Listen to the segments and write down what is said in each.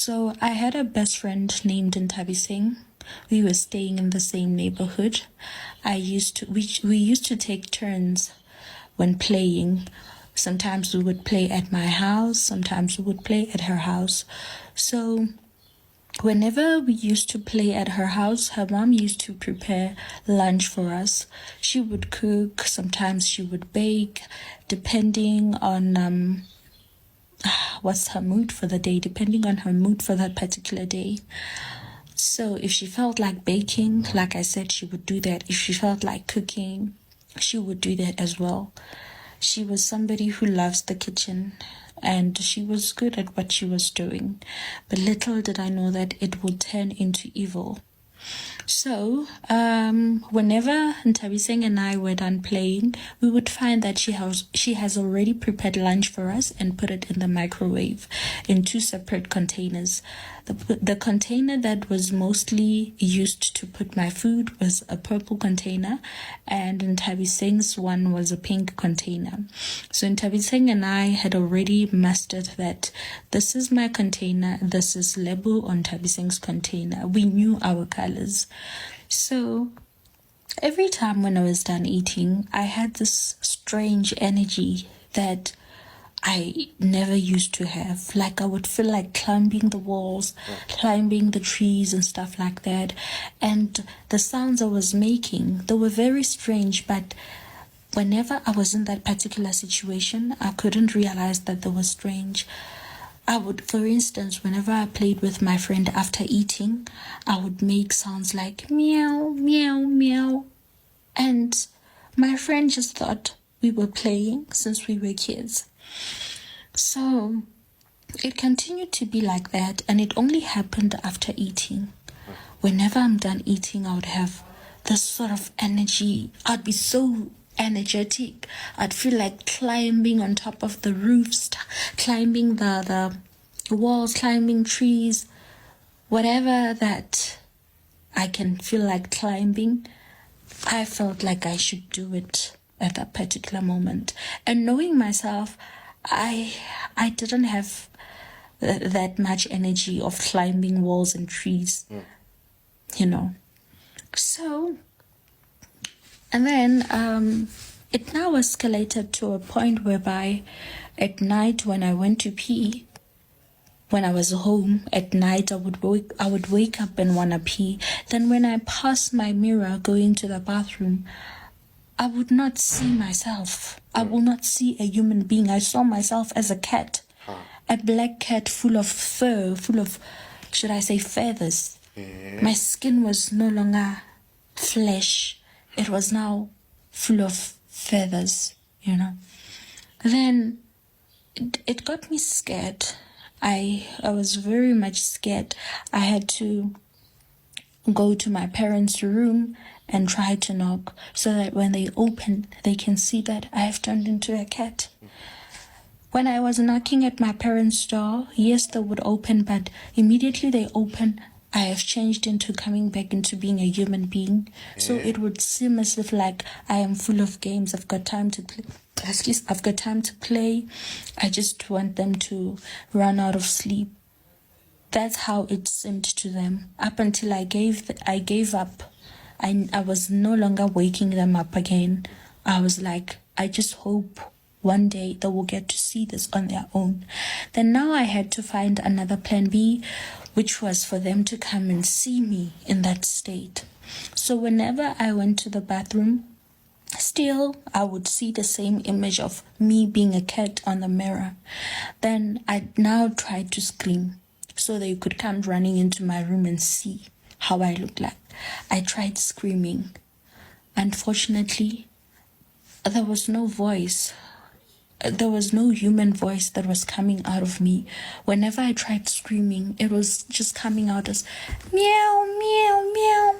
So I had a best friend named Ntabi Singh. We were staying in the same neighborhood. We used to take turns when playing. Sometimes we would play at my house, sometimes we would play at her house. So whenever we used to play at her house, her mom used to prepare lunch for us. She would cook, sometimes she would bake, depending on what's her mood for the day, depending on her mood for that particular day. So if she felt like baking, like I said, she would do that. If she felt like cooking, she would do that as well. She was somebody who loves the kitchen, and she was good at what she was doing. But little did I know that it would turn into evil. So whenever Ntabi Singh and I were done playing, we would find that she has already prepared lunch for us and put it in the microwave in 2 separate containers. The container that was mostly used to put my food was a purple container, and Ntabi Singh's one was a pink container. So Ntabi Singh and I had already mastered that this is my container, this is Lebo on Ntabi Singh's container. We knew our colors. So every time when I was done eating, I had this strange energy that I never used to have. Like I would feel like climbing the walls, climbing the trees and stuff like that. And the sounds I was making, they were very strange, but whenever I was in that particular situation, I couldn't realize that they were strange. I would, for instance, whenever I played with my friend after eating, I would make sounds like meow, meow, meow. And my friend just thought we were playing since we were kids. So it continued to be like that, and it only happened after eating. Whenever I'm done eating, I would have this sort of energy. I'd be so energetic. I'd feel like climbing on top of the roofs, climbing the walls, climbing trees, whatever that I can feel like climbing. I felt like I should do it at that particular moment. And knowing myself, I didn't have that much energy of climbing walls and trees, you know. So, and then it now escalated to a point whereby at night when I went to pee, when I was home at night, I would wake up and wanna pee. Then when I passed my mirror going to the bathroom, I would not see myself. I will not see a human being. I saw myself as a cat, a black cat full of fur, full of, should I say, feathers. My skin was no longer flesh. It was now full of feathers, you know. Then it got me scared. I was very much scared. I had to go to my parents' room and try to knock so that when they open, they can see that I have turned into a cat. When I was knocking at my parents' door, yes, they would open, but immediately they open, I have changed into coming back into being a human being. So it would seem as if like I am full of games. I've got time to play. I've got time to play. I just want them to run out of sleep. That's how it seemed to them. Up until I gave up. I was no longer waking them up again. I was like, I just hope one day they will get to see this on their own. Then now I had to find another plan B, which was for them to come and see me in that state. So whenever I went to the bathroom, still I would see the same image of me being a cat on the mirror. Then I now tried to scream so they could come running into my room and see how I looked like. I tried screaming. Unfortunately, there was no voice. There was no human voice that was coming out of me. Whenever I tried screaming, it was just coming out as meow, meow, meow.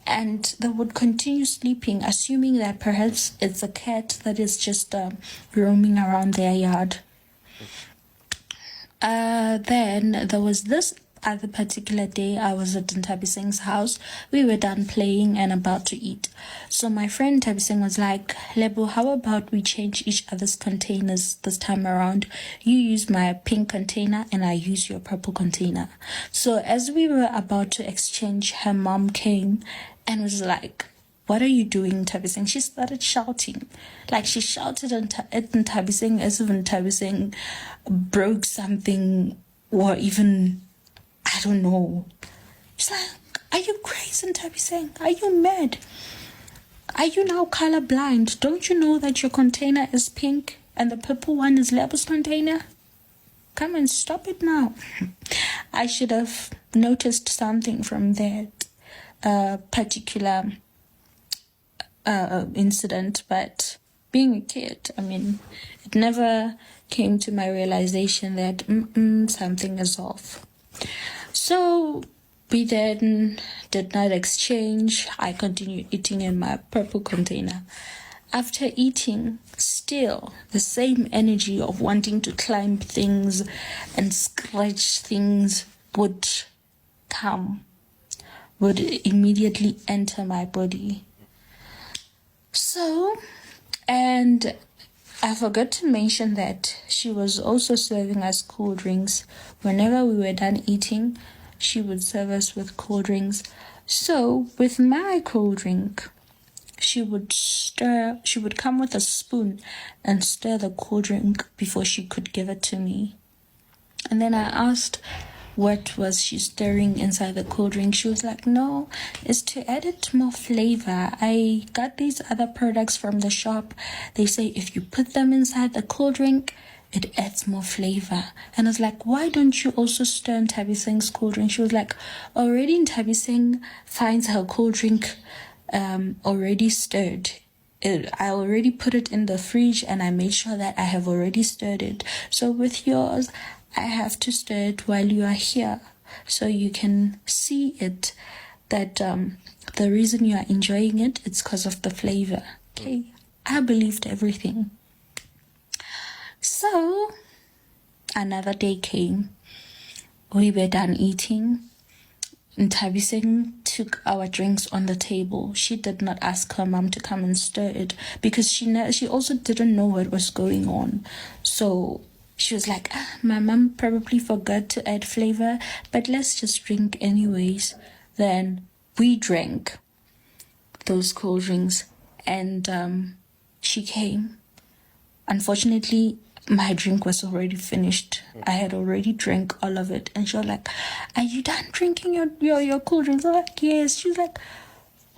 And they would continue sleeping, assuming that perhaps it's a cat that is just roaming around their yard. Then there was this other particular day I was at Ntabi Singh's house. We were done playing and about to eat. So my friend Ntabi Singh was like, Lebo, how about we change each other's containers this time around? You use my pink container and I use your purple container. So as we were about to exchange, her mom came and was like, what are you doing, Ntabi Singh? She started shouting. Like, she shouted at Ntabi Singh as if Ntabi Singh broke something or even, I don't know. She's like, are you crazy, Ntabi Singh? Are you mad? Are you now colorblind? Don't you know that your container is pink and the purple one is Lebo's container? Come and stop it now. I should have noticed something from that particular incident, but being a kid, I mean, it never came to my realization that something is off. So we then did not exchange. I continued eating in my purple container. After eating, still the same energy of wanting to climb things and scratch things would immediately enter my body. So, and I forgot to mention that she was also serving us cool drinks. Whenever we were done eating, she would serve us with cold drinks. So, with my cold drink, she would come with a spoon and stir the cold drink before she could give it to me. And then I asked, what was she stirring inside the cold drink? She was like, no, it's to add it more flavor. I got these other products from the shop. They say if you put them inside the cold drink, it adds more flavor. And I was like, why don't you also stir Ntabi Singh's cold drink? She was like, already Ntabi Singh finds her cold drink already stirred. I already put it in the fridge and I made sure that I have already stirred it. So with yours, I have to stir it while you are here so you can see it, that the reason you are enjoying it, it's because of the flavor. Okay, I believed everything. So another day came. We were done eating. Ntabi Singh took our drinks on the table. She did not ask her mom to come and stir it because she also didn't know what was going on. So she was like, my mom probably forgot to add flavor, but let's just drink anyways. Then we drank those cold drinks and she came. Unfortunately, my drink was already finished. I had already drank all of it. And she was like, are you done drinking your cold drinks? I'm like, yes. She was like,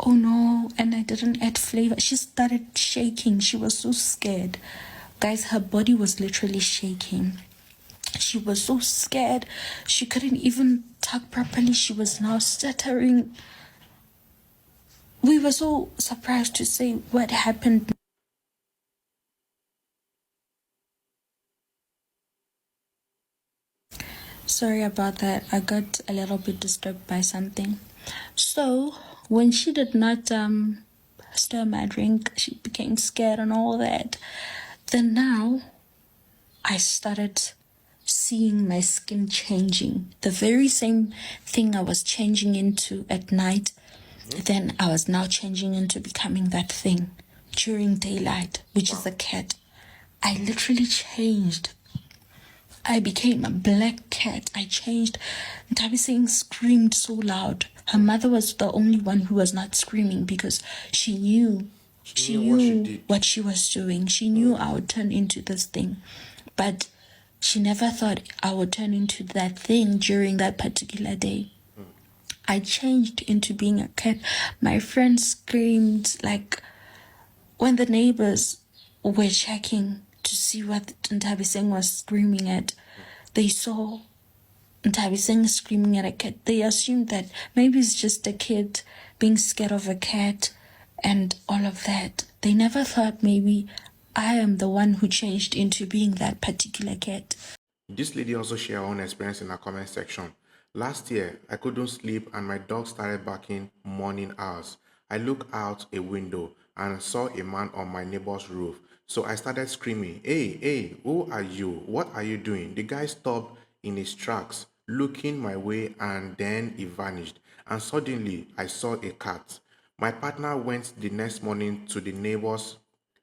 oh no. And I didn't add flavor. She started shaking. She was so scared. Guys, her body was literally shaking. She was so scared. She couldn't even talk properly. She was now stuttering. We were so surprised to say what happened. Sorry about that. I got a little bit disturbed by something. So when she did not stir my drink, she became scared and all that. Then now I started seeing my skin changing. The very same thing I was changing into at night, then I was now changing into becoming that thing during daylight, which is a cat. I literally changed. I became a black cat. I changed. Ntabi Singh screamed so loud. Her mother was the only one who was not screaming because she knew what she was doing. She knew I would turn into this thing. But she never thought I would turn into that thing during that particular day. I changed into being a cat. My friends screamed, like when the neighbors were checking to see what Ntabi Singh was screaming at. They saw Ntabi Singh screaming at a cat. They assumed that maybe it's just a kid being scared of a cat and all of that. They never thought maybe I am the one who changed into being that particular cat. This lady also shared her own experience in her comment section. Last year, I couldn't sleep and my dog started barking morning hours. I looked out a window and saw a man on my neighbor's roof. So I started screaming, hey, who are you? What are you doing? The guy stopped in his tracks, looking my way, and then he vanished. And suddenly, I saw a cat. My partner went the next morning to the neighbors.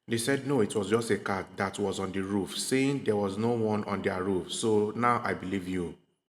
They said no, it was just a cat that was on the roof, saying there was no one on their roof. So now I believe you.